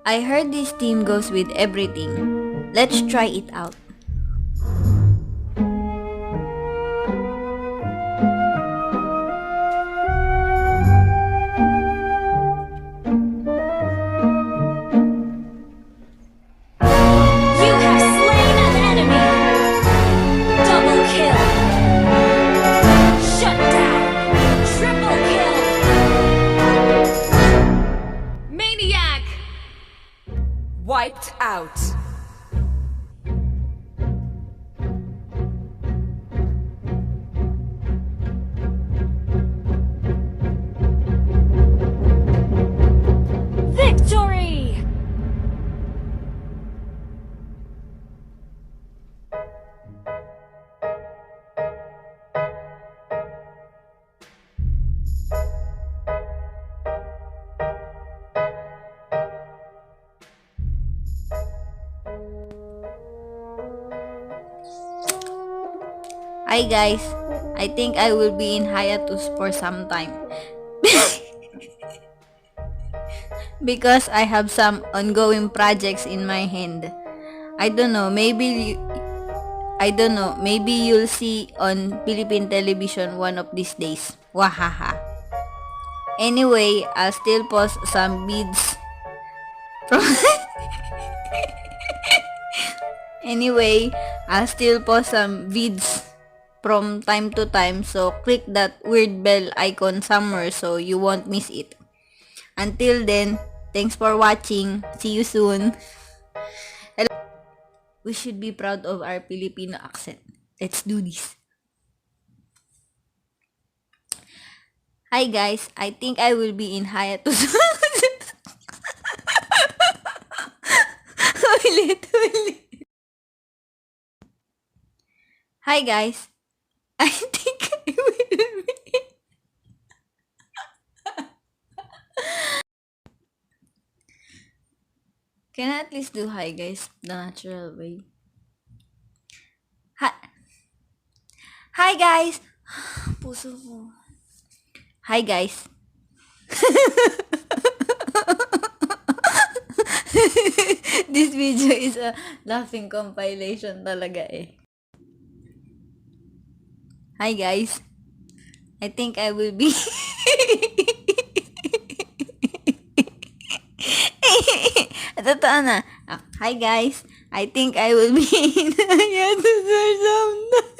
I heard this team goes with everything. Let's try it out. You have slain an enemy! Double kill! Shut down! Triple kill! Maniac! Wiped out. Victory! Hi guys, I think I will be in hiatus for some time. Because I have some ongoing projects in my hand. I don't know, maybe you'll see on Philippine television one of these days. Wahaha. Anyway, I'll still post some vids from Anyway, I'll still post some vids from time to time, so click that weird bell icon somewhere so you won't miss it. Until then, thanks for watching. See you soon. We should be proud of our Filipino accent. Let's do this. Hi guys, I think I will be in hiatus. Ulit. Hi guys, I think I will be. Can I at least do hi guys the natural way? Hi, hi guys. Puso ko. Hi guys. This video is a laughing compilation talaga eh. Hi guys. I think I will be Totoo na. Hi guys. I think I will be in hiatus or something.